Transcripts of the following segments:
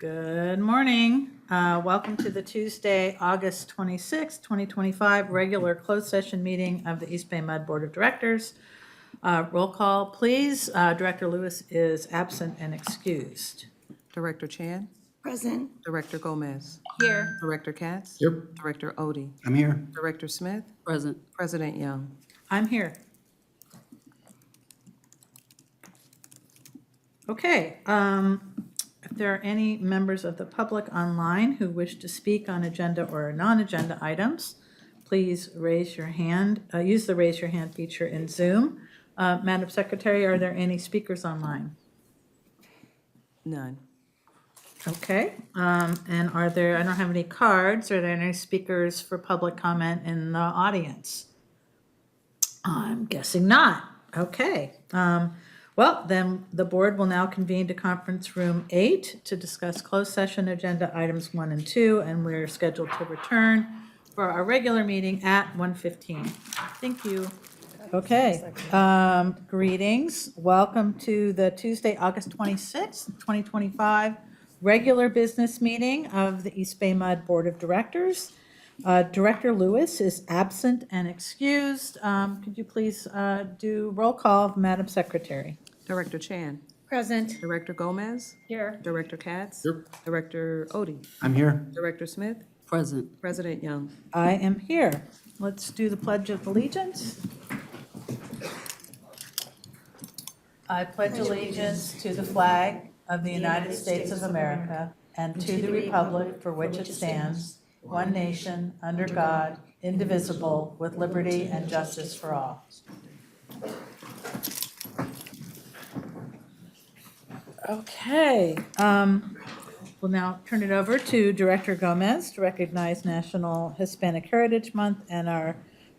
Good morning. Welcome to the Tuesday, August 26, 2025 regular closed session meeting of the EBMUD Board of Directors. Roll call, please. Director Lewis is absent and excused. Director Chan? Present. Director Gomez? Here. Director Katz? Here. Director Odie? I'm here. Director Smith? Present. President Young? I'm here. Okay. If there are any members of the public online who wish to speak on agenda or non-agenda items, please raise your hand. Use the raise your hand feature in Zoom. Madam Secretary, are there any speakers online? None. Okay. And are there, I don't have any cards. Are there any speakers for public comment in the audience? I'm guessing not. Okay. Well, then the board will now convene to conference room 8 to discuss closed session agenda items 1 and 2, and we're scheduled to return for our regular meeting at 1:15. Thank you. Okay. Greetings. Welcome to the Tuesday, August 26th, 2025 regular business meeting of the EBMUD Board of Directors. Director Lewis is absent and excused. Could you please do roll call, Madam Secretary? Director Chan? Present. Director Gomez? Here. Director Katz? Here. Director Odie? I'm here. Director Smith? Present. President Young? I am here. Let's do the Pledge of Allegiance. I pledge allegiance to the flag of the United States of America and to the republic for which it stands, one nation, under God, indivisible, with liberty and justice for all. Okay, we'll now turn it over to Director Gomez to recognize National Hispanic Heritage Month and our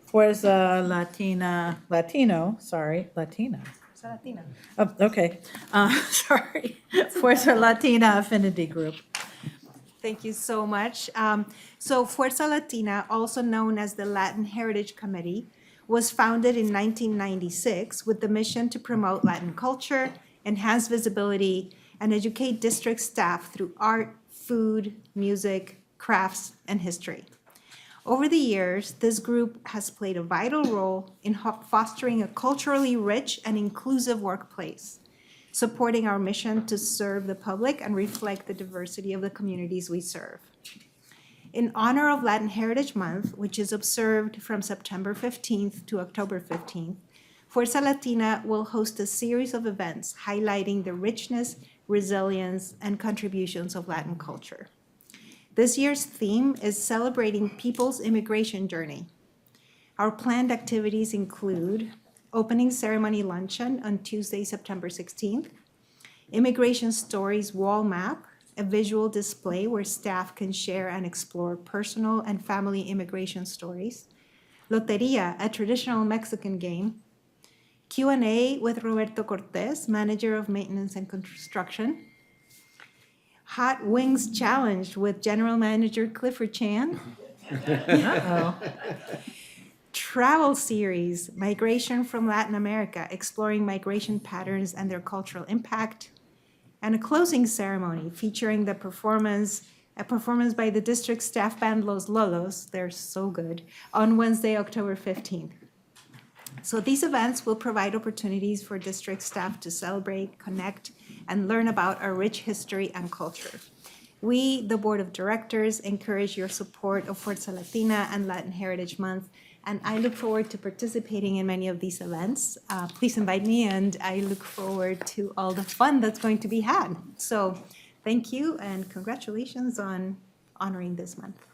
Fuerza Latina. Oh, okay, sorry, Fuerza Latina Affinity Group. Thank you so much. So Fuerza Latina, also known as the Latin Heritage Committee, was founded in 1996 with the mission to promote Latin culture, enhance visibility, and educate district staff through art, food, music, crafts, and history. Over the years, this group has played a vital role in fostering a culturally rich and inclusive workplace, supporting our mission to serve the public and reflect the diversity of the communities we serve. In honor of Latin Heritage Month, which is observed from September 15th to October 15th, Fuerza Latina will host a series of events highlighting the richness, resilience, and contributions of Latin culture. This year's theme is celebrating people's immigration journey. Our planned activities include opening ceremony luncheon on Tuesday, September 16th, Immigration Stories wall map, a visual display where staff can share and explore personal and family immigration stories, Loteria, a traditional Mexican game, Q&A with Roberto Cortez, Manager of Maintenance and Construction, Hot Wings Challenge with General Manager Clifford Chan, Uh-oh. Travel series, Migration from Latin America, exploring migration patterns and their cultural impact, and a closing ceremony featuring a performance by the district staff band Los Lolos, they're so good, on Wednesday, October 15th. So these events will provide opportunities for district staff to celebrate, connect, and learn about our rich history and culture. We, the Board of Directors, encourage your support of Fuerza Latina and Latin Heritage Month, and I look forward to participating in many of these events. Please invite me, and I look forward to all the fun that's going to be had. So thank you, and congratulations on honoring this month.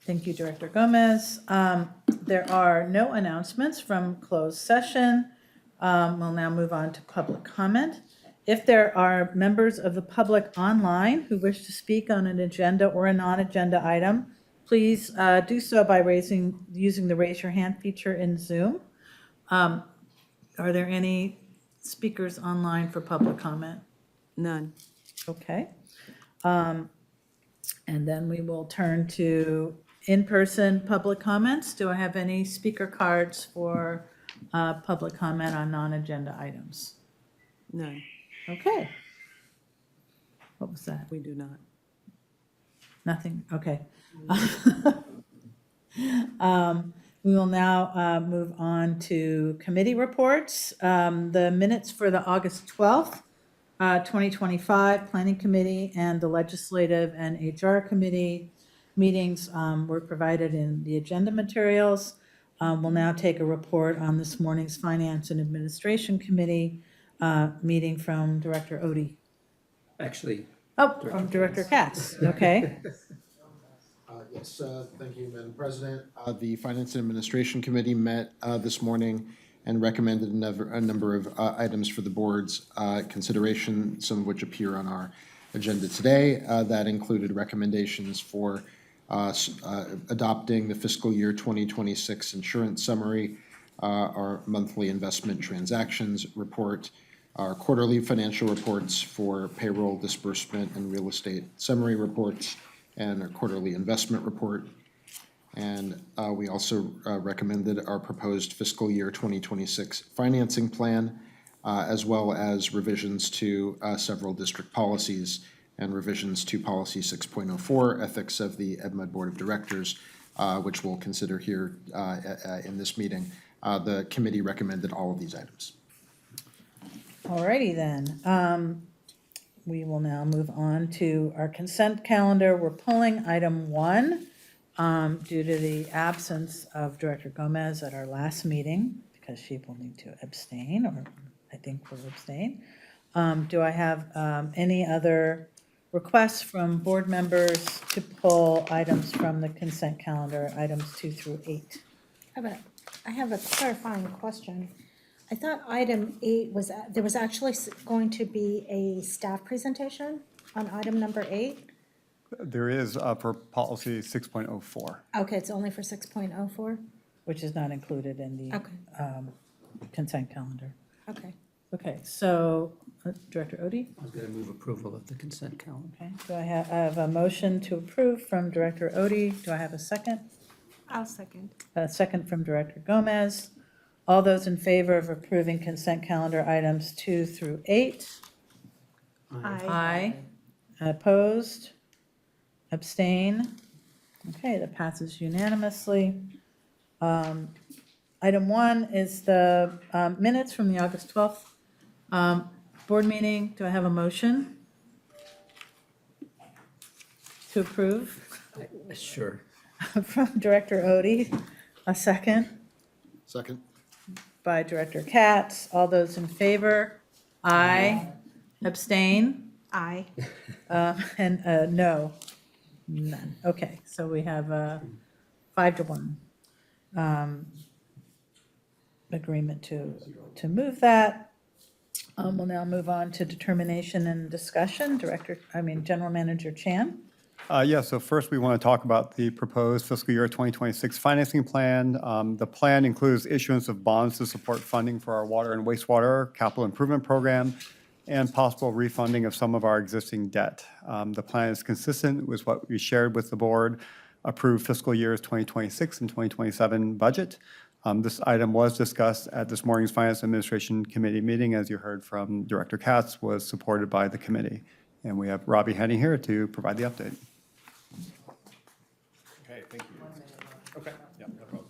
Thank you, Director Gomez. There are no announcements from closed session. We'll now move on to public comment. If there are members of the public online who wish to speak on an agenda or a non-agenda item, please do so by using the raise your hand feature in Zoom. Are there any speakers online for public comment? None. Okay. And then we will turn to in-person public comments. Do I have any speaker cards for public comment on non-agenda items? None. Okay. What was that? We do not. Nothing? Okay. We will now move on to committee reports. The minutes for the August 12th, 2025 Planning Committee and the Legislative and HR Committee meetings were provided in the agenda materials. We'll now take a report on this morning's Finance and Administration Committee meeting from Director Odie. Actually, Oh, from Director Katz, okay. Yes, thank you, Madam President. The Finance and Administration Committee met this morning and recommended a number of items for the board's consideration, some of which appear on our agenda today. That included recommendations for adopting the fiscal year 2026 insurance summary, our monthly investment transactions report, our quarterly financial reports for payroll, disbursement, and real estate summary reports, and our quarterly investment report. And we also recommended our proposed fiscal year 2026 financing plan, as well as revisions to several district policies and revisions to Policy 6.04, Ethics of the EBMUD Board of Directors, which we'll consider here in this meeting. The committee recommended all of these items. Alrighty then. We will now move on to our consent calendar. We're pulling item 1 due to the absence of Director Gomez at our last meeting, because she will need to abstain, or I think will abstain. Do I have any other requests from board members to pull items from the consent calendar, items 2 through 8? I have a clarifying question. I thought item 8 was, there was actually going to be a staff presentation on item number 8? There is for policy 6.04. Okay, it's only for 6.04? Which is not included in the Okay. Consent calendar. Okay. Okay, so Director Odie? I was going to move approval of the consent calendar. Okay, do I have a motion to approve from Director Odie? Do I have a second? I'll second. A second from Director Gomez. All those in favor of approving consent calendar items 2 through 8? Aye. Opposed? Abstain? Okay, that passes unanimously. Item 1 is the minutes from the August 12th board meeting. Do I have a motion to approve? Sure. From Director Odie, a second Second? by Director Katz. All those in favor? Aye. Abstain? Aye. And no? None. Okay, so we have 5 to 1 agreement to move that. We'll now move on to determination and discussion. General Manager Chan. So first we want to talk about the proposed fiscal year 2026 financing plan. The plan includes issuance of bonds to support funding for our water and wastewater capital improvement program and possible refunding of some of our existing debt. The plan is consistent with what we shared with the board, approved fiscal years 2026 and 2027 budget. This item was discussed at this morning's Finance Administration Committee meeting, as you heard from Director Katz, was supported by the committee. And we have Robbie Henny here to provide the update. Okay, thank you. Okay, yeah, no problem.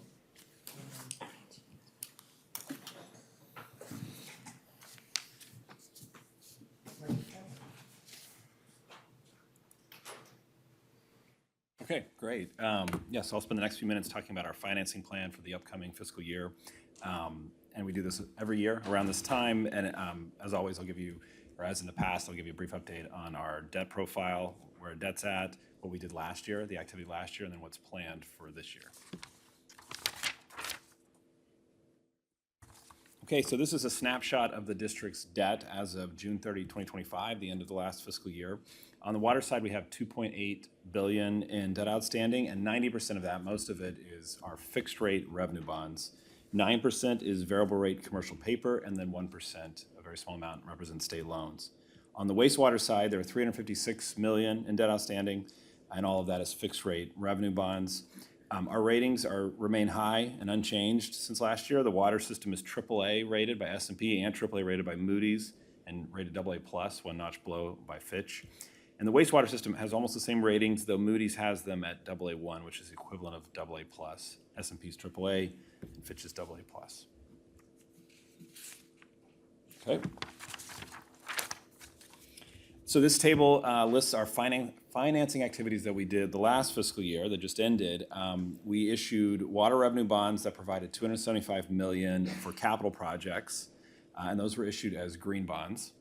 Okay, great. Yes, I'll spend the next few minutes talking about our financing plan for the upcoming fiscal year. And we do this every year around this time. And as always, I'll give you, or as in the past, I'll give you a brief update on our debt profile, where our debt's at, what we did last year, the activity last year, and then what's planned for this year. Okay, so this is a snapshot of the district's debt as of June 30, 2025, the end of the last fiscal year. On the water side, we have $2.8 billion in debt outstanding, and 90% of that, most of it, is our fixed rate revenue bonds. 9% is variable rate commercial paper, and then 1%, a very small amount, represents state loans. On the wastewater side, there are $356 million in debt outstanding, and all of that is fixed rate revenue bonds. Our ratings remain high and unchanged since last year. The water system is AAA rated by S&P and AAA rated by Moody's, and rated AA+, one notch below by Fitch. And the wastewater system has almost the same ratings, though Moody's has them at AA1, which is the equivalent of AA+. S&P's AAA, and Fitch is AA+. Okay. So this table lists our financing activities that we did the last fiscal year that just ended. We issued water revenue bonds that provided $275 million for capital projects, and those were issued as green bonds.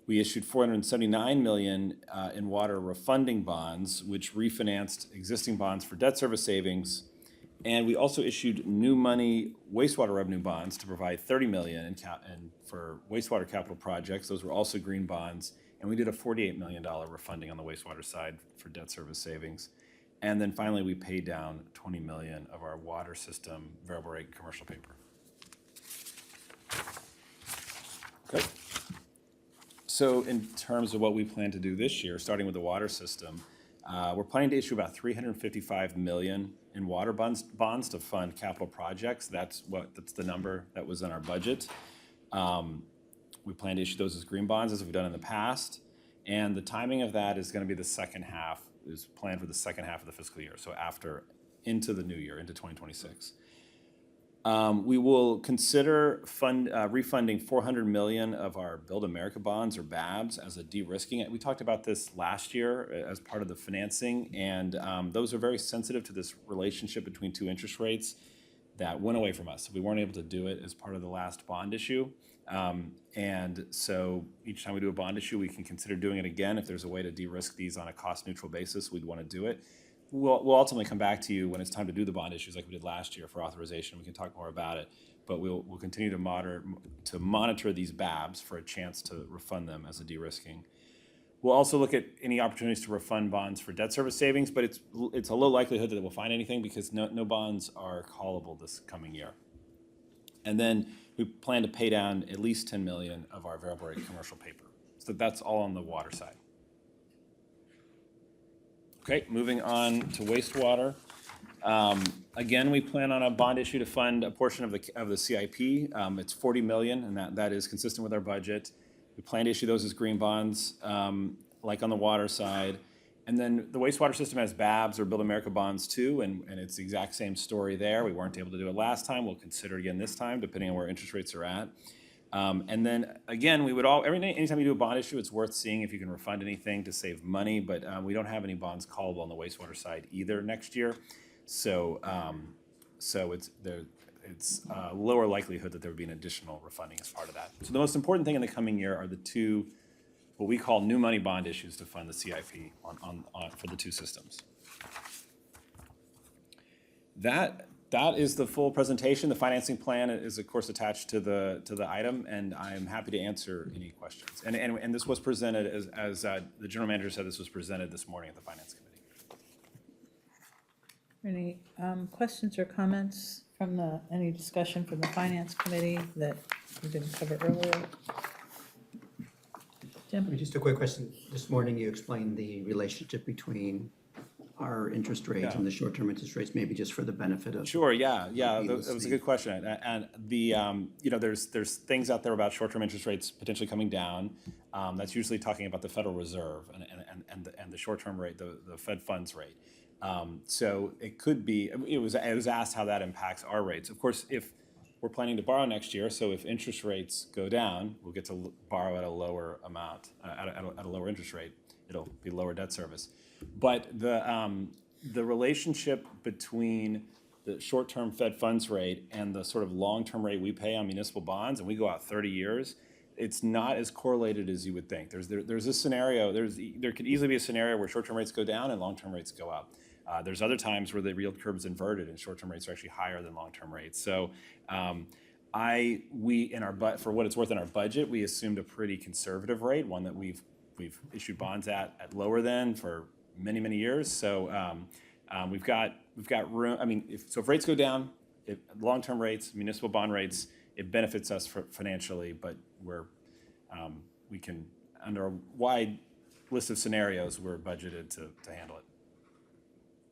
We issued $479 million in water refunding bonds, which refinanced existing bonds for debt service savings. And we also issued new money wastewater revenue bonds to provide $30 million for wastewater capital projects. Those were also green bonds. And we did a $48 million refunding on the wastewater side for debt service savings. And then finally, we paid down $20 million of our water system variable rate commercial paper. Okay. So in terms of what we plan to do this year, starting with the water system, we're planning to issue about $355 million in water bonds to fund capital projects. That's the number that was in our budget. We plan to issue those as green bonds, as we've done in the past. And the timing of that is going to be the second half, is planned for the second half of the fiscal year, so into the new year, into 2026. We will consider refunding $400 million of our Build America bonds, or BABs, as a de-risking. We talked about this last year as part of the financing, and those are very sensitive to this relationship between two interest rates that went away from us. We weren't able to do it as part of the last bond issue. And so each time we do a bond issue, we can consider doing it again. If there's a way to de-risk these on a cost-neutral basis, we'd want to do it. We'll ultimately come back to you when it's time to do the bond issues like we did last year for authorization. We can talk more about it, but we'll continue to monitor these BABs for a chance to refund them as a de-risking. We'll also look at any opportunities to refund bonds for debt service savings, but it's a low likelihood that we'll find anything because no bonds are callable this coming year. And then we plan to pay down at least $10 million of our variable rate commercial paper. So that's all on the water side. Okay, moving on to wastewater. Again, we plan on a bond issue to fund a portion of the CIP. It's $40 million, and that is consistent with our budget. We plan to issue those as green bonds, like on the water side. And then the wastewater system has BABs or Build America bonds too, and it's the exact same story there. We weren't able to do it last time. We'll consider it again this time, depending on where interest rates are at. And then again, anytime you do a bond issue, it's worth seeing if you can refund anything to save money, but we don't have any bonds callable on the wastewater side either next year. So it's lower likelihood that there would be an additional refunding as part of that. So the most important thing in the coming year are the two, what we call new money bond issues to fund the CIP for the two systems. That is the full presentation. The financing plan is, of course, attached to the item, and I'm happy to answer any questions. And this was presented, as the general manager said, this was presented this morning at the Finance Committee. Any questions or comments from any discussion from the Finance Committee that we didn't cover earlier? Jim? Just a quick question. This morning you explained the relationship between our interest rates and the short-term interest rates, maybe just for the benefit of. Sure, yeah, that was a good question. And there's things out there about short-term interest rates potentially coming down. That's usually talking about the Federal Reserve and the short-term rate, the Fed funds rate. So it could be, it was asked how that impacts our rates. Of course, if we're planning to borrow next year, so if interest rates go down, we'll get to borrow at a lower amount, at a lower interest rate. It'll be lower debt service. But the relationship between the short-term Fed funds rate and the sort of long-term rate we pay on municipal bonds, and we go out 30 years, it's not as correlated as you would think. There's this scenario, there could easily be a scenario where short-term rates go down and long-term rates go up. There's other times where the yield curve is inverted and short-term rates are actually higher than long-term rates. So for what it's worth in our budget, we assumed a pretty conservative rate, one that we've issued bonds at lower than for many, many years. So we've got room. I mean, if rates go down, if long-term rates, municipal bond rates, it benefits us financially, but we can, under a wide list of scenarios, we're budgeted to handle it.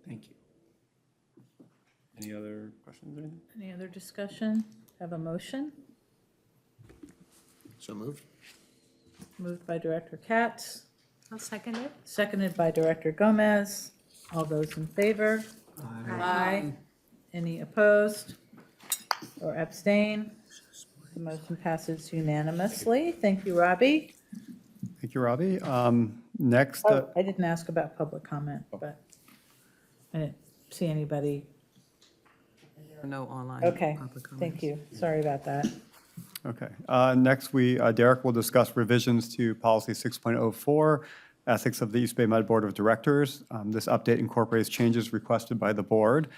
Thank you. Any other questions or anything? Any other discussion? Have a motion? So moved. Moved by Director Katz. I'll second it. Seconded by Director Gomez. All those in favor? Aye. Any opposed or abstain? The motion passes unanimously. Thank you, Robbie. Thank you, Robbie. Next, Oh, I didn't ask about public comment, but I didn't see anybody. No online. Okay, public comments. thank you. Sorry about that. okay. Next, Derek will discuss revisions to Policy 6.04, Ethics of the East Bay Mud Board of Directors. This update incorporates changes requested by the board.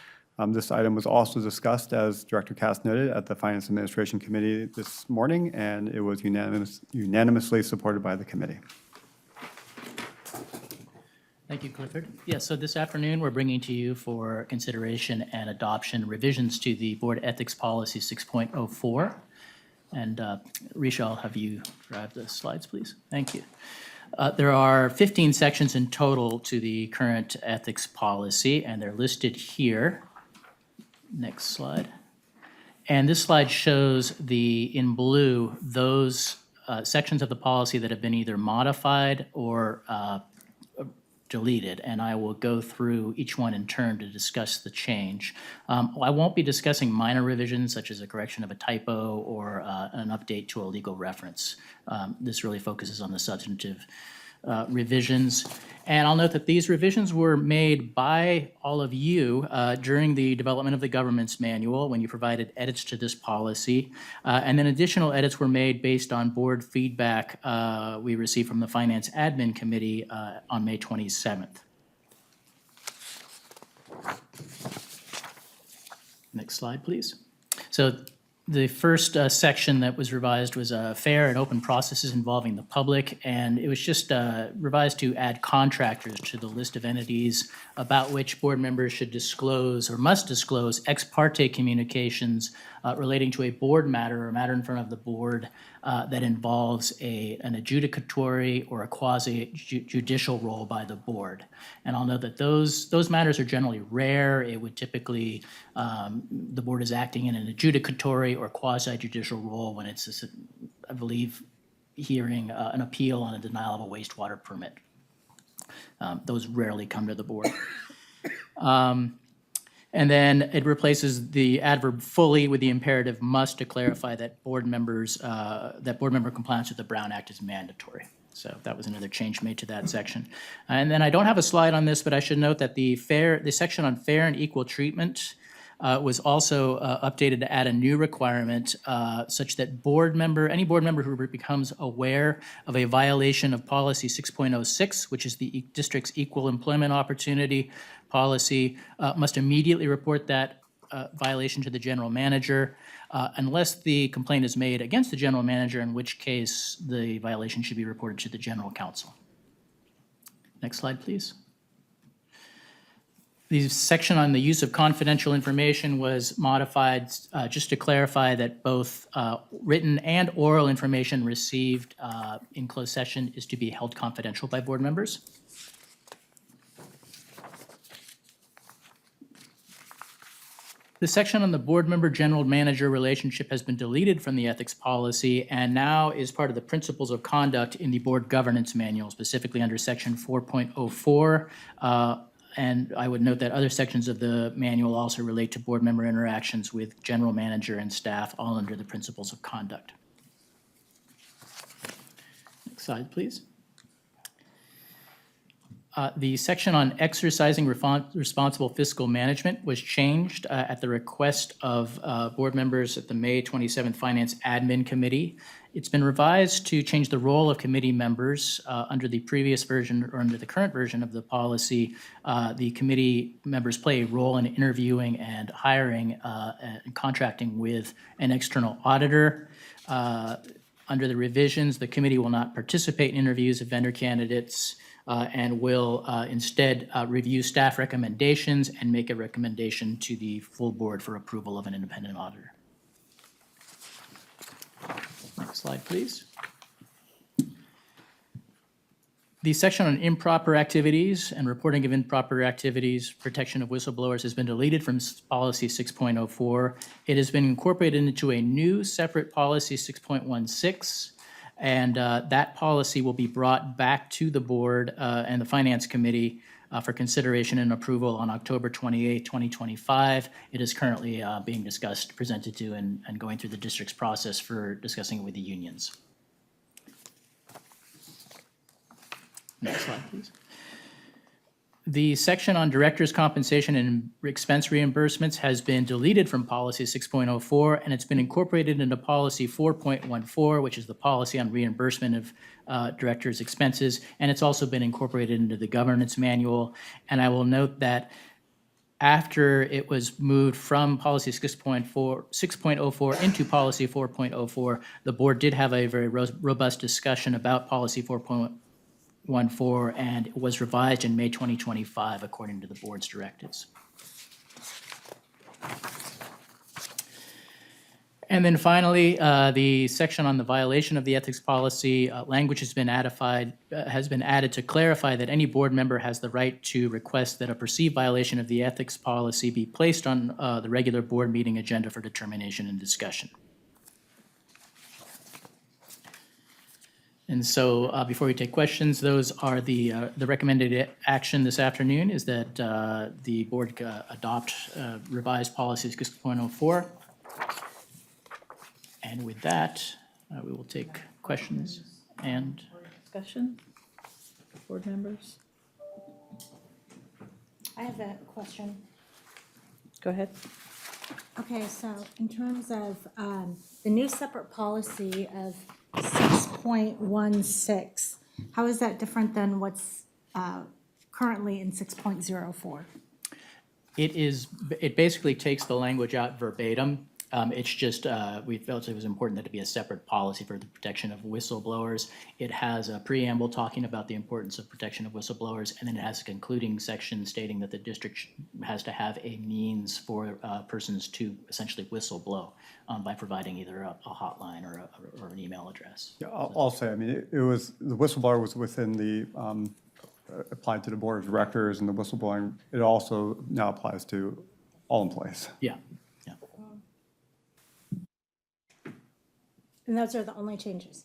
This item was also discussed, as Director Cass noted, at the Finance Administration Committee this morning, and it was unanimously supported by the committee. Thank you, Clifford. Yes, so this afternoon, we're bringing to you for consideration and adoption revisions to the Board Ethics Policy 6.04. And Risha, I'll have you drive the slides, please. Thank you. There are 15 sections in total to the current ethics policy, and they're listed here. Next slide. And this slide shows in blue, those sections of the policy that have been either modified or deleted, and I will go through each one in turn to discuss the change. I won't be discussing minor revisions such as a correction of a typo or an update to a legal reference. This really focuses on the substantive revisions. And I'll note that these revisions were made by all of you during the development of the government's manual when you provided edits to this policy. And then additional edits were made based on board feedback we received from the Finance Admin Committee on May 27th. Next slide, please. So the first section that was revised was fair and open processes involving the public, and it was just revised to add contractors to the list of entities about which board members should disclose or must disclose ex parte communications relating to a board matter or matter in front of the board that involves an adjudicatory or a quasi-judicial role by the board. And I'll note that those matters are generally rare. It would typically, the board is acting in an adjudicatory or quasi-judicial role when it's, I believe, hearing an appeal on a denial of a wastewater permit. Those rarely come to the board. And then it replaces the adverb fully with the imperative must to clarify that board member compliance with the Brown Act is mandatory. So that was another change made to that section. And then I don't have a slide on this, but I should note that the section on fair and equal treatment was also updated to add a new requirement such that any board member who becomes aware of a violation of policy 6.06, which is the district's equal employment opportunity policy, must immediately report that violation to the general manager unless the complaint is made against the general manager, in which case the violation should be reported to the general counsel. Next slide, please. The section on the use of confidential information was modified just to clarify that both written and oral information received in closed session is to be held confidential by board members. The section on the board member-general manager relationship has been deleted from the ethics policy and now is part of the principles of conduct in the board governance manual, specifically under section 4.04. And I would note that other sections of the manual also relate to board member interactions with general manager and staff, all under the principles of conduct. Next slide, please. The section on exercising responsible fiscal management was changed at the request of board members at the May 27th Finance Admin Committee. It's been revised to change the role of committee members under the previous version or under the current version of the policy. The committee members play a role in interviewing and hiring and contracting with an external auditor. Under the revisions, the committee will not participate in interviews of vendor candidates and will instead review staff recommendations and make a recommendation to the full board for approval of an independent auditor. Next slide, please. The section on improper activities and reporting of improper activities, protection of whistleblowers has been deleted from policy 6.04. It has been incorporated into a new separate policy 6.16. And that policy will be brought back to the board and the Finance Committee for consideration and approval on October 28, 2025. It is currently being discussed, presented to, and going through the district's process for discussing it with the unions. Next slide, please. The section on director's compensation and expense reimbursements has been deleted from policy 6.04, and it's been incorporated into policy 4.14, which is the policy on reimbursement of director's expenses, and it's also been incorporated into the governance manual. And I will note that after it was moved from policy 6.04 into policy 4.04, the board did have a very robust discussion about policy 4.14, and it was revised in May 2025 according to the board's directives. And then finally, the section on the violation of the ethics policy, language has been added to clarify that any board member has the right to request that a perceived violation of the ethics policy be placed on the regular board meeting agenda for determination and discussion. And so before we take questions, those are the recommended action this afternoon is that the board adopt revised policy 6.04. And with that, we will take questions and Discussion, board members? I have a question. Go ahead. Okay, so in terms of the new separate policy of 6.16, how is that different than what's currently in 6.04? it basically takes the language out verbatim. It's just, we felt it was important that it be a separate policy for the protection of whistleblowers. It has a preamble talking about the importance of protection of whistleblowers, and then it has a concluding section stating that the district has to have a means for persons to essentially whistleblow by providing either a hotline or an email address. Yeah, I'll say, I mean, it was, the whistleblower was within the, applied to the board of directors, and the whistleblowing, it also now applies to all employees. Yeah. And those are the only changes?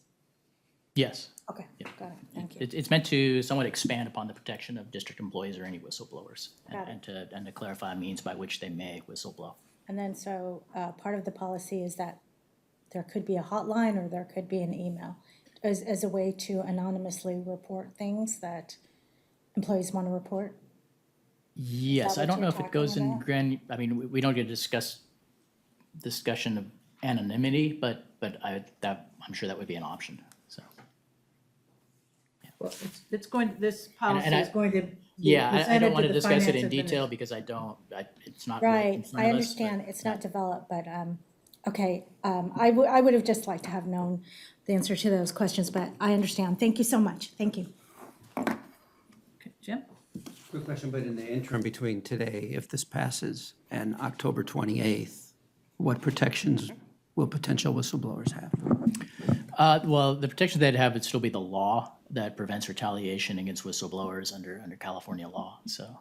Yes. Okay, got it, thank you. It's meant to somewhat expand upon the protection of district employees or any whistleblowers, Got and to clarify means by which they may whistleblow. And then so part of the policy is that there could be a hotline or there could be an email as a way to anonymously report things that employees want to report? Yes, I what don't know you're if it goes in talking I mean, we don't get to discussion of anonymity, but I'm sure that would be an option, so. Well, it's going, this policy and I- is going to be Yeah, I presented don't want to to the discuss it Finance in Admin- detail because it's not. Right, in front I of us, but- understand, it's not developed, but, okay, I would have just liked to have known the answer to those questions, but I understand. Thank you so much, thank you. Okay, Jim? Quick question, but in the interim between today, if this passes, and October 28th, what protections will potential whistleblowers have? Well, the protections they'd have would still be the law that prevents retaliation against whistleblowers under California law, so.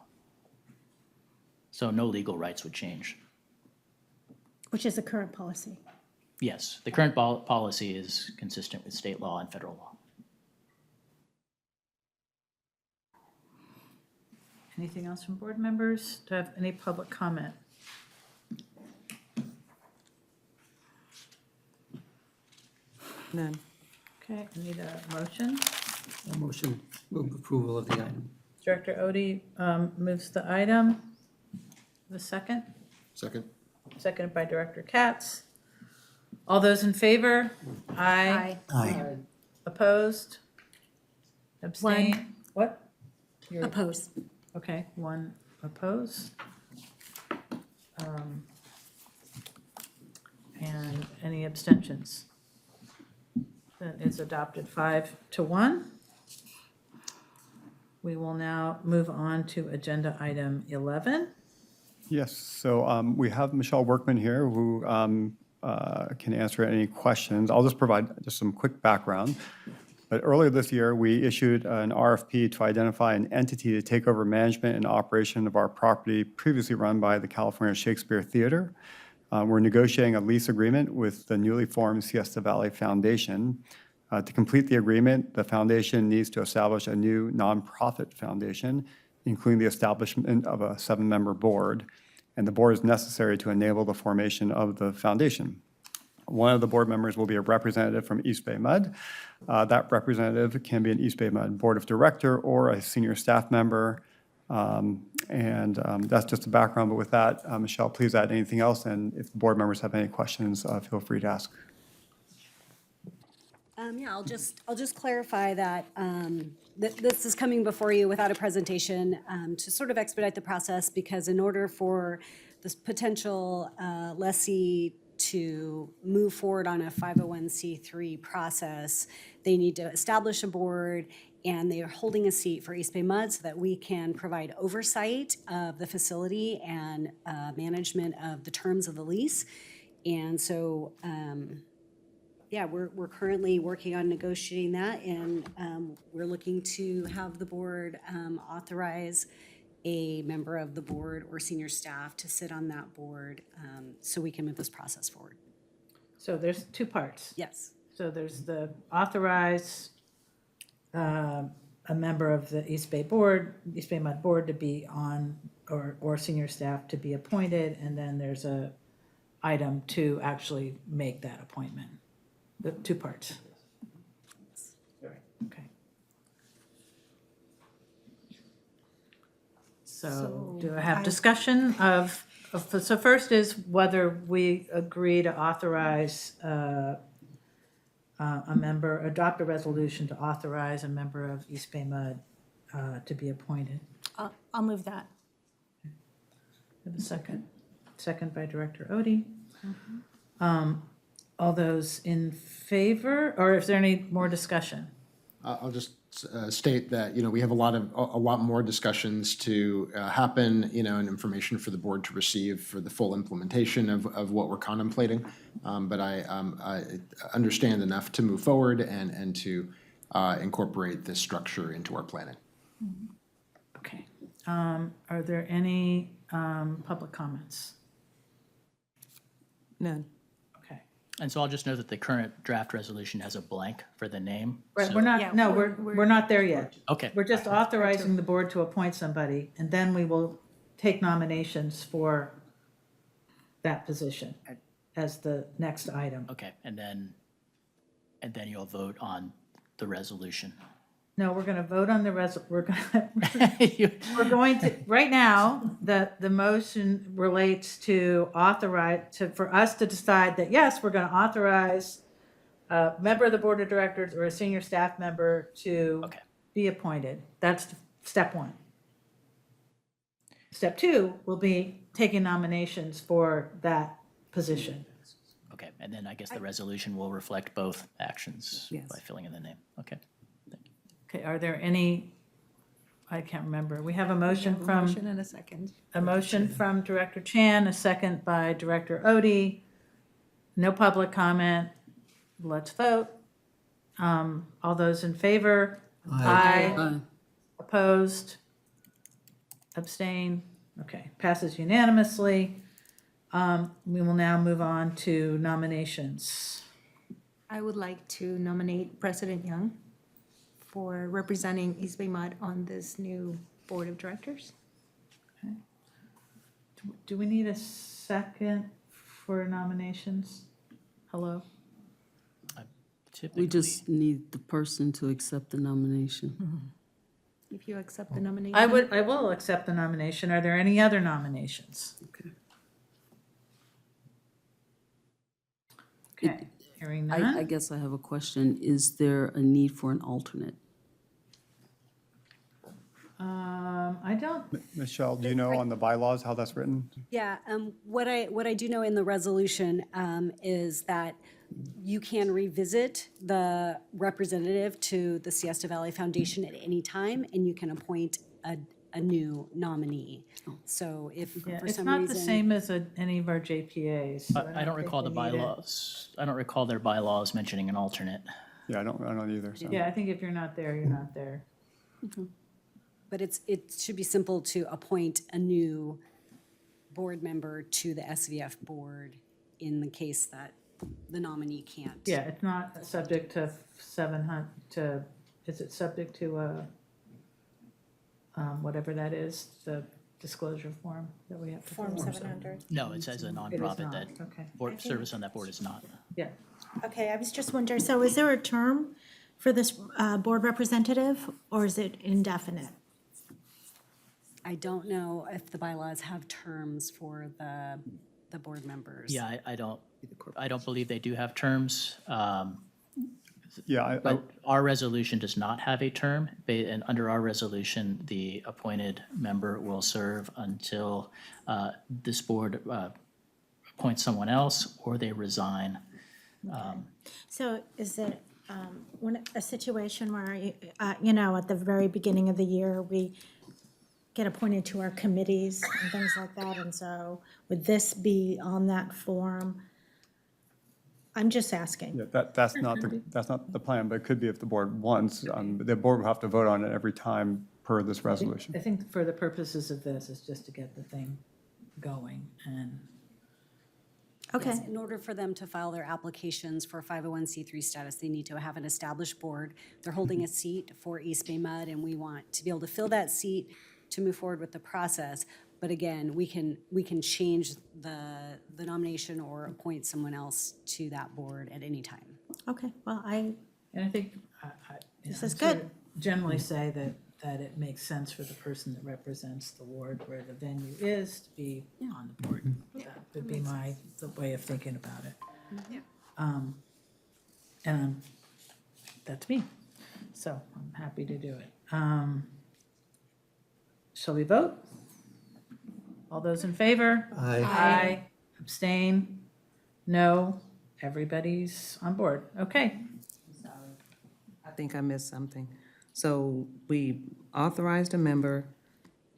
So no legal rights would change. Which is the current policy. Yes, the current policy is consistent with state law and federal law. Anything else from board members? Do I have any public comment? None. Okay, I need a motion. A motion, move approval of the item. Director Odie moves the item. The second, Second? seconded by Director Katz. All those in favor? Aye. Aye. Opposed? Abstain? What? You're- Oppose. Okay, one opposed. And any abstentions? That is adopted 5-1. We will now move on to agenda item 11. Yes, so we have Michelle Workman here who can answer any questions. I'll just provide just some quick background. But earlier this year, we issued an RFP to identify an entity to take over management and operation of our property previously run by the California Shakespeare Theater. We're negotiating a lease agreement with the newly formed Siesta Valley Foundation. To complete the agreement, the foundation needs to establish a new nonprofit foundation, including the establishment of a 7-member board, and the board is necessary to enable the formation of the foundation. One of the board members will be a representative from East Bay MUD. That representative can be an East Bay MUD Board of Director or a senior staff member. That's just the background, but with that, Michelle, please add anything else, and if the board members have any questions, feel free to ask. Yeah, I'll just clarify that this is coming before you without a presentation to sort of expedite the process, because in order for this potential lessee to move forward on a 501c3 process, they need to establish a board, and they are holding a seat for East Bay MUD so that we can provide oversight of the facility and management of the terms of the lease. And so, yeah, we're currently working on negotiating that, and we're looking to have the board authorize a member of the board or senior staff to sit on that board so we can move this process forward. So there's two parts. Yes. So there's the authorize a member of the East Bay Board, East Bay MUD Board to be on, or senior staff to be appointed, and then there's a item to actually make that appointment. The two parts. Okay. So do I have discussion of, so first is whether we agree to authorize a member, adopt a resolution to authorize a member of East Bay MUD to be appointed. I'll move that. Have a second. Second by Director Odie. All those in favor, or is there any more discussion? I'll just state that, we have a lot more discussions to happen, and information for the board to receive for the full implementation of what we're contemplating. But I understand enough to move forward and to incorporate this structure into our planning. Okay. Are there any public comments? None. Okay. And so I'll just note that the current draft resolution has a blank for the name. Right, so- we're Yeah, not, no, we're not there yet. Okay. We're just authorizing the board to appoint somebody, and then we will take nominations for that position as the next item. Okay, and then you'll vote on the resolution. No, we're gonna vote on the we're going to, right now, the motion relates to for us to decide that, yes, we're gonna authorize a member of the board of directors or a senior staff member to Okay. be appointed. That's step one. Step two will be taking nominations for that position. Okay, and then I guess the resolution will reflect both actions Yes. by filling in the name. Okay. Okay, are there any, I can't remember. We have a motion from. Motion and a second. A motion from Director Chan, a second by Director Odie. No public comment. Let's vote. All those in favor? Aye. Opposed? Abstain? Okay, passes unanimously. We will now move on to nominations. I would like to nominate President Young for representing East Bay MUD on this new board of directors. Do we need a second for nominations? Hello? Typically, We just need the person to accept the nomination. If you accept the nomination. I will accept the nomination. Are there any other nominations? Okay. Okay, hearing I none. guess I have a question. Is there a need for an alternate? I don't, Michelle, do you know on the bylaws how that's written? Yeah, what I do know in the resolution is that you can revisit the representative to the Siesta Valley Foundation at any time, and you can appoint a new nominee. So if yeah, for it's some not reason. the same as any of our JPAs. so I don't think recall the we need it. bylaws. I don't recall their bylaws mentioning an alternate. Yeah, I don't either, so. Yeah, I think if you're not there, you're not there. But it should be simple to appoint a new board member to the SVF board in the case that the nominee can't. Yeah, it's not subject to 700, is it subject to, whatever that is, the disclosure form that we have to fill Form out? 700. No, it says a nonprofit that Okay, service on that board is not. yeah. Okay, I was just wondering, so is there a term for this board representative, or is it indefinite? I don't know if the bylaws have terms for the board members. Yeah, I don't believe they do have terms. Yeah, But our resolution does not have a term, and under our resolution, the appointed member will serve until this board appoints someone else or they resign. So is it a situation where, you know, at the very beginning of the year, we get appointed to our committees and things like that, and so would this be on that form? I'm just asking. yeah, that's not the plan, but it could be if the board wants. The board will have to vote on it every time per this resolution. I think for the purposes of this, is just to get the thing going, and Okay, Yes, in order for them to file their applications for 501c3 status, they need to have an established board. They're holding a seat for EBMUD, and we want to be able to fill that seat to move forward with the process. But again, we can change the nomination or appoint someone else to that board at any time. okay, well, and I think, This I is sort good. of generally say that it makes sense for the person that represents the ward where the venue is to be on the board. That would be the way of thinking about it. And that's me, so I'm happy to do it. Shall we vote? All those in favor? Aye. Abstain? No? Everybody's on board. Okay. I think I missed something. So we authorized a member,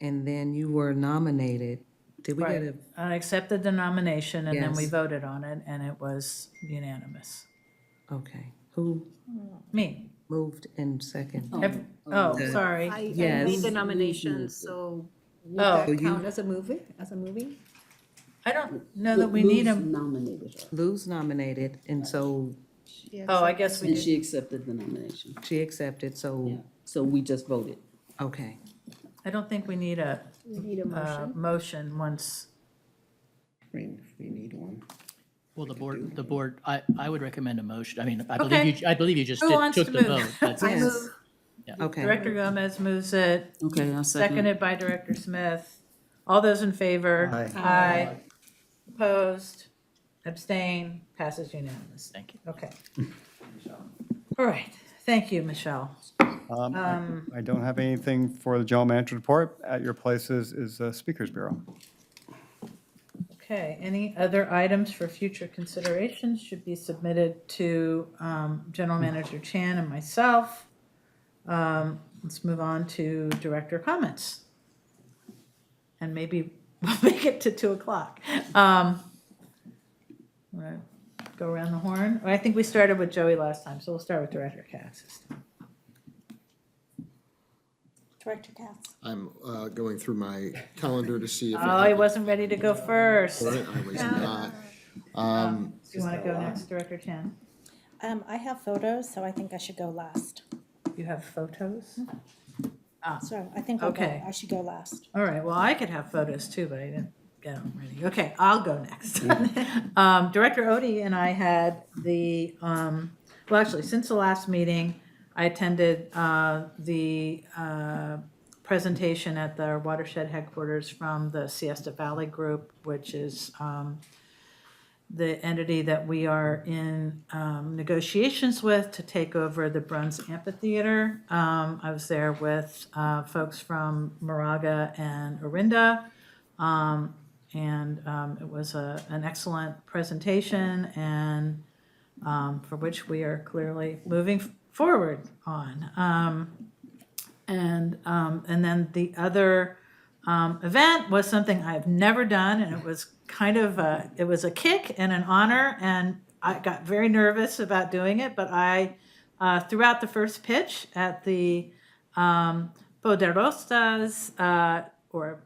and then you were nominated. Did we get Right. a, I accepted the nomination and then we Yes. voted on it and it was unanimous. okay, who Me. moved in second? Oh, sorry. Yes. made the nomination, so Oh, you- as a movie? I don't know that we need a, Nominated her, Lou's nominated, and so oh, I guess we and did. she accepted the nomination, she accepted, yeah, so, so we just voted. okay. I don't think we need a motion once. We need one. Well, the board, I would recommend a motion. I mean, Okay. I believe you just Who wants took to the move? vote. That's- I move. Okay. Director Gomez moves it, Okay, I'll second. seconded by Director Smith. All those in favor? Aye. Aye. Opposed? Abstain? Passes unanimous. Thank you. Okay. All right. Thank you, Michelle. I don't have anything for the general manager report. At your places is the Speakers Bureau. Okay, any other items for future consideration should be submitted to General Manager Chan and myself. Let's move on to director comments. And maybe we'll make it to 2:00. Wanna go around the horn? I think we started with Joey last time, so we'll start with Director Katz this time. Director Katz. I'm going through my calendar to see if. Oh, I wasn't ready to go first. I was not. Do you want to go next, Director Chan? I have photos, so I think I should go last. You have photos? So I think Okay. I should go last. All right, well, I could have photos too, but I didn't get them ready. Okay, I'll go next. Director Odie and I had well, actually, since the last meeting, I attended the presentation at the watershed headquarters from the Siesta Valley Group, which is the entity that we are in negotiations with to take over the Bruns Amphitheater. I was there with folks from Moraga and Orinda. It was an excellent presentation and for which we are clearly moving forward on. And then the other event was something I've never done, and it was kind of it was a kick and an honor, and I got very nervous about doing it, but I threw out the first pitch at the Poderostas or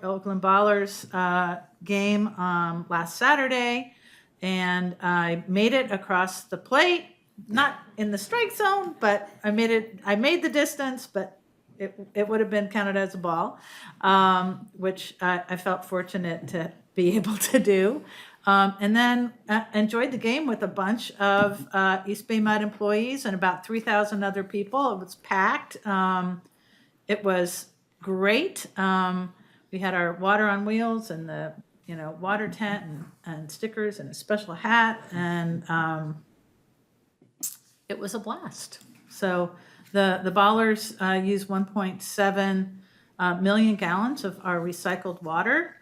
Oakland Ballers game last Saturday. and I made it across the plate, not in the strike zone, but I made the distance, but it would have been counted as a ball, which I felt fortunate to be able to do. And then enjoyed the game with a bunch of East Bay Mud employees and about 3,000 other people. It was packed. It was great. We had our water on wheels and the, water tent and stickers and a special hat, and it was a blast. So the Ballers use 1.7 million gallons of our recycled water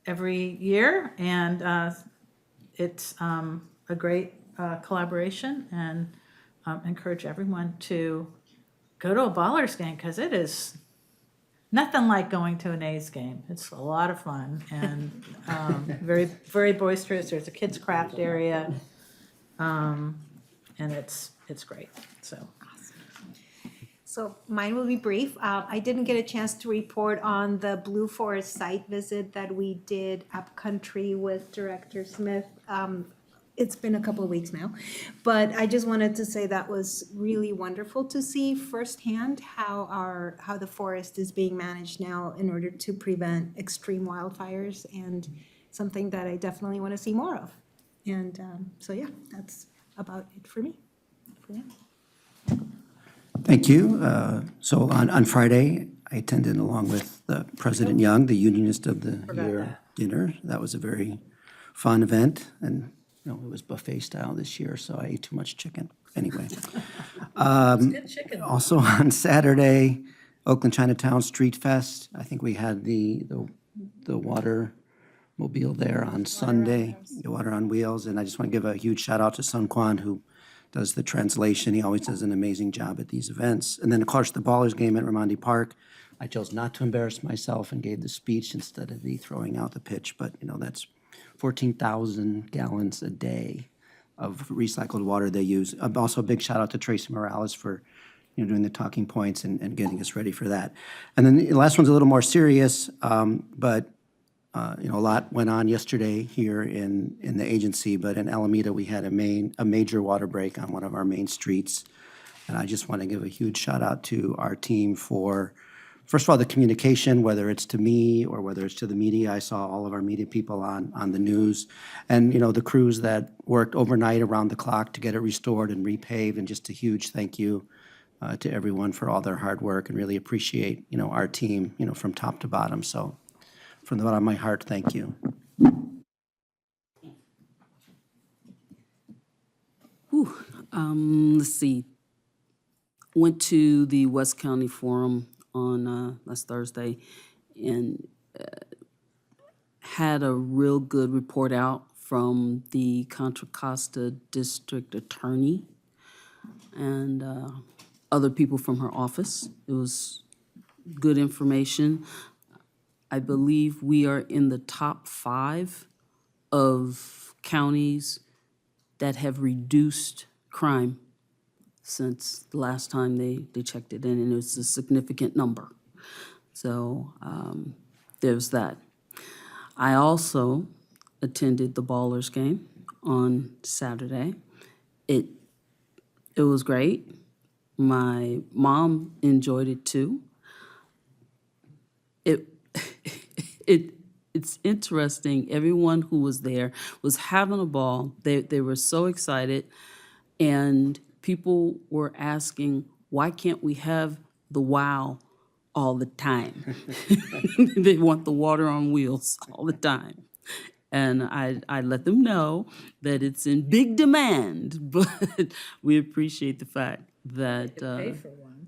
every year, and it's a great collaboration, and encourage everyone to go to a Ballers game, because it is nothing like going to an A's game. It's a lot of fun and very, very boisterous. There's a kids' craft area, and it's great. So mine will be brief. I didn't get a chance to report on the Blue Forest site visit that we did up country with Director Smith. It's been a couple of weeks now, but I just wanted to say that was really wonderful to see firsthand how the forest is being managed now in order to prevent extreme wildfires, and something that I definitely want to see more of. And so yeah, that's about it for me. Thank you. So on Friday, I attended along with President Young, the Unionist of the Year dinner. That was a very fun event, and it was buffet style this year, so I ate too much chicken. Anyway. Good chicken. Also on Saturday, Oakland Chinatown Street Fest. I think we had the water mobile there on Sunday, the Water on Wheels. And I just want to give a huge shout out to Sun Quan, who does the translation. He always does an amazing job at these events. And then, of course, the Ballers game at Raimondi Park. I chose not to embarrass myself and gave the speech instead of the throwing out the pitch, but that's 14,000 gallons a day of recycled water they use. Also, a big shout out to Tracy Morales for doing the talking points and getting us ready for that. And then the last one's a little more serious, but a lot went on yesterday here in the agency. But in Alameda, we had a major water break on one of our main streets, and I just want to give a huge shout out to our team for, first of all, the communication, whether it's to me or whether it's to the media. I saw all of our media people on the news, and the crews that worked overnight around the clock to get it restored and repaved. And just a huge thank you to everyone for all their hard work, and really appreciate our team from top to bottom. So from the bottom of my heart, thank you. Let's see. Went to the West County Forum on last Thursday, and had a real good report out from the Contra Costa District Attorney and other people from her office. It was good information. I believe we are in the top 5 of counties that have reduced crime since the last time they checked it in, and it's a significant number. So there's that. I also attended the Ballers game on Saturday. It was great. My mom enjoyed it too. It's interesting. Everyone who was there was having a ball. They were so excited, and people were asking, why can't we have the WOW all the time? They want the water on wheels all the time. And I let them know that it's in big demand, but we appreciate the fact that. Pay for one.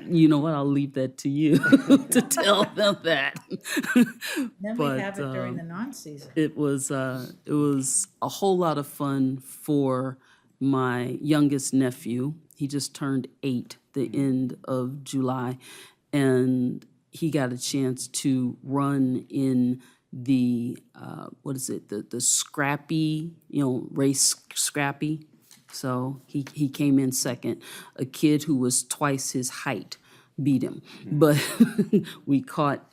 You know what? I'll leave that to you to tell them that. Then we have it during the non-season. It was a whole lot of fun for my youngest nephew. He just turned 8 the end of July, and he got a chance to run in the the Scrappy, race Scrappy. So he came in second. A kid who was twice his height beat him, but we caught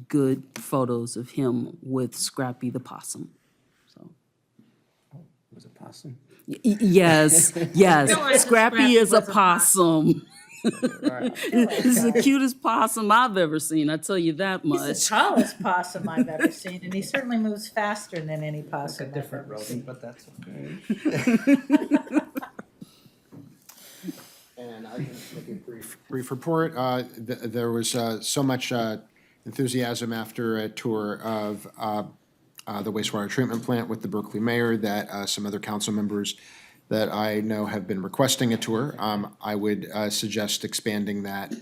good photos of him with Scrappy the possum. So, Was it possum? yes, Realize yes, that Scrappy Scrappy is a was a possum. possum. It's the cutest possum I've ever seen, I tell you that He's much. the tallest possum I've ever seen, and he certainly moves faster than any possum I've ever seen. but that's okay. And I can make a brief report. There was so much enthusiasm after a tour of the wastewater treatment plant with the Berkeley mayor that some other council members that I know have been requesting a tour. I would suggest expanding that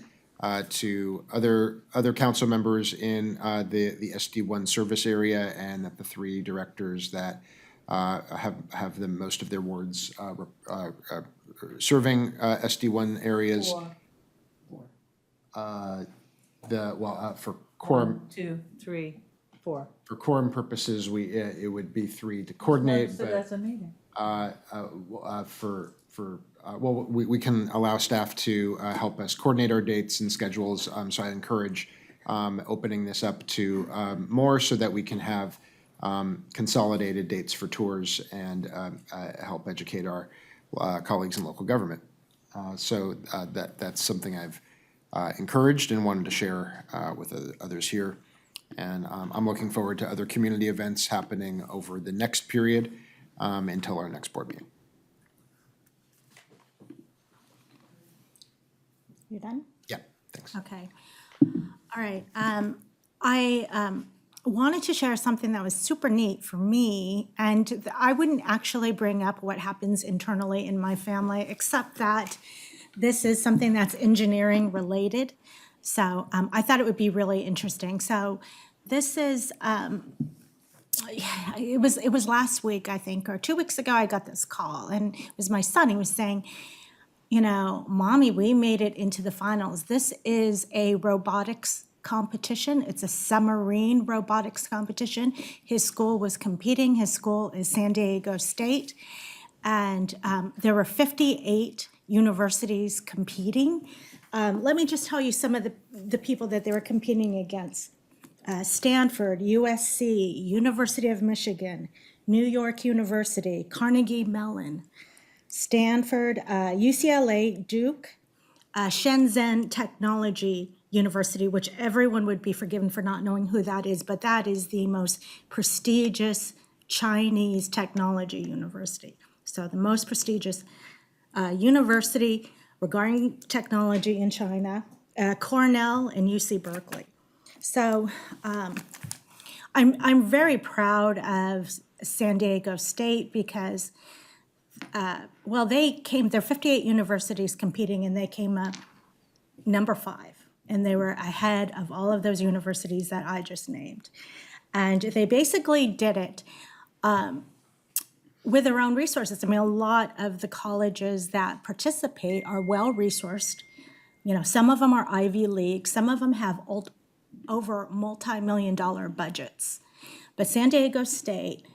to other council members in the SD1 service area, and that the 3 directors that have the most of their wards serving SD1 areas. For quorum, 1, 2, 3, 4. for quorum purposes, it would be 3 to coordinate, So but that's a meeting. we can allow staff to help us coordinate our dates and schedules. So I encourage opening this up to more so that we can have consolidated dates for tours and help educate our colleagues in local government. That's something I've encouraged and wanted to share with others here. And I'm looking forward to other community events happening over the next period until our next board meeting. You done? Yeah, thanks. Okay. All right. I wanted to share something that was super neat for me, and I wouldn't actually bring up what happens internally in my family, except that this is something that's engineering related. So I thought it would be really interesting. So this is, it was last week, I think, or 2 weeks ago, I got this call, and it was my son. He was saying, you know, Mommy, we made it into the finals. This is a robotics competition. It's a submarine robotics competition. His school was competing. His school is San Diego State. And there were 58 universities competing. Let me just tell you some of the people that they were competing against. Stanford, USC, University of Michigan, New York University, Carnegie Mellon, Stanford, UCLA, Duke, Shenzhen Technology University, which everyone would be forgiven for not knowing who that is, but that is the most prestigious Chinese technology university. So the most prestigious university regarding technology in China, Cornell and UC Berkeley. So I'm very proud of San Diego State because there are 58 universities competing, and they came up number 5, and they were ahead of all of those universities that I just named. And they basically did it with their own resources. I mean, a lot of the colleges that participate are well-resourced. You know, some of them are Ivy League, some of them have over multi-million-dollar budgets. But San Diego State,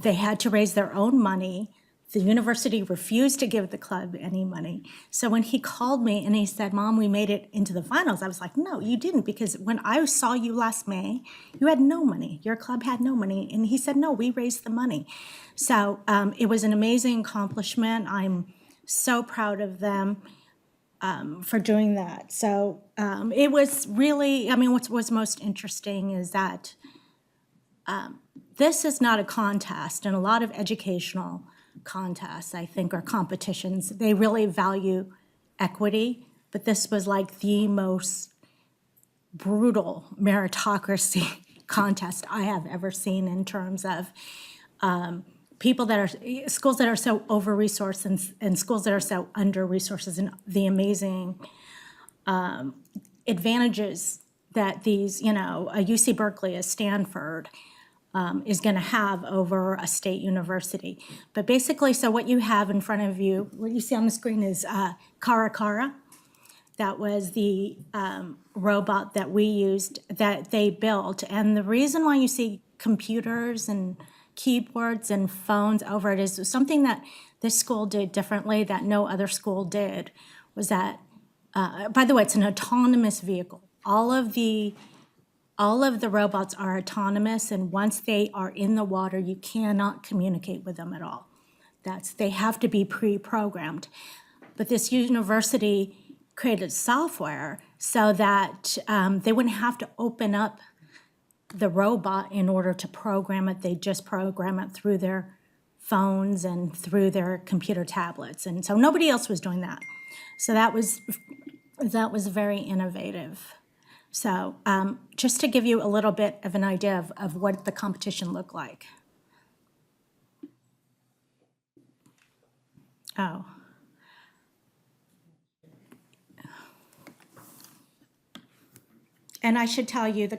they had to raise their own money. The university refused to give the club any money. So when he called me and he said, Mom, we made it into the finals, I was like, no, you didn't, because when I saw you last May, you had no money. Your club had no money. And he said, no, we raised the money. So it was an amazing accomplishment. I'm so proud of them for doing that. So it was really, I mean, what was most interesting is that this is not a contest, and a lot of educational contests, I think, or competitions, they really value equity, but this was like the most brutal meritocracy contest I have ever seen in terms of people that are, schools that are so over-resourced and schools that are so under-resourced, and the amazing advantages that these, you know, a UC Berkeley, a Stanford, is going to have over a state university. But basically, so what you have in front of you, what you see on the screen is Cara. That was the robot that we used, that they built. And the reason why you see computers and keyboards and phones over it is something that this school did differently that no other school did, was that, by the way, it's an autonomous vehicle. All of the all of the robots are autonomous, and once they are in the water, you cannot communicate with them at all. They have to be pre-programmed. But this university created software so that they wouldn't have to open up the robot in order to program it. They just program it through their phones and through their computer tablets. And so nobody else was doing that. So that was very innovative. So just to give you a little bit of an idea of what the competition looked like. Oh. And I should tell you, the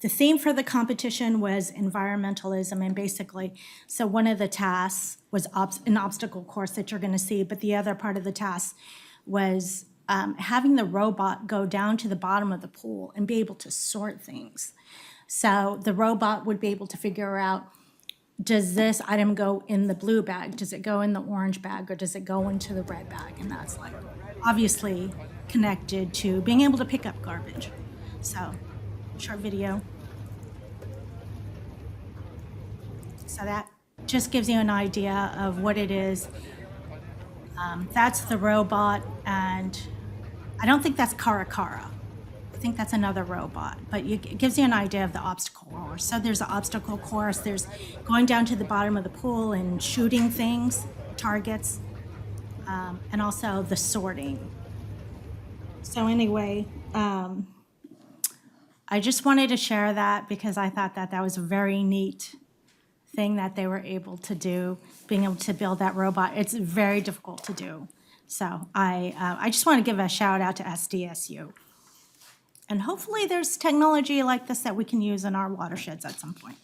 theme for the competition was environmentalism, and basically, so one of the tasks was an obstacle course that you're gonna see, but the other part of the task was having the robot go down to the bottom of the pool and be able to sort things. So the robot would be able to figure out, does this item go in the blue bag? Does it go in the orange bag, or does it go into the red bag? And that's like obviously connected to being able to pick up garbage. So, short video. So that just gives you an idea of what it is. That's the robot, and I don't think that's Karakara. I think that's another robot, but it gives you an idea of the obstacle course. So there's an obstacle course, there's going down to the bottom of the pool and shooting things, targets, and also the sorting. So anyway, I just wanted to share that because I thought that was a very neat thing that they were able to do, being able to build that robot. It's very difficult to do. So I just want to give a shout out to SDSU. And hopefully there's technology like this that we can use in our watersheds at some point.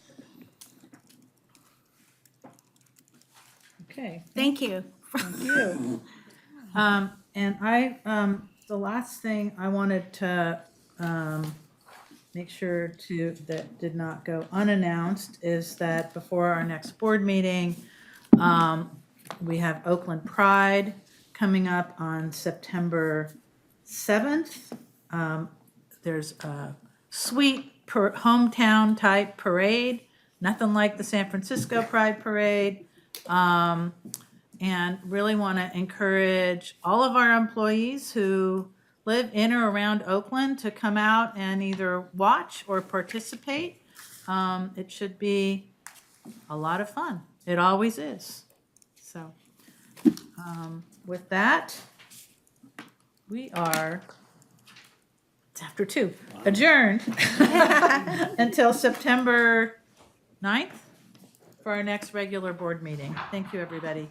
Okay. Thank you. Thank you. And the last thing I wanted to make sure that did not go unannounced is that before our next board meeting, we have Oakland Pride coming up on September 7th. There's a sweet hometown type parade, nothing like the San Francisco Pride Parade. And really want to encourage all of our employees who live in or around Oakland to come out and either watch or participate. It should be a lot of fun. It always is. So with that, we are, it's after 2, adjourned until September 9th for our next regular board meeting. Thank you, everybody.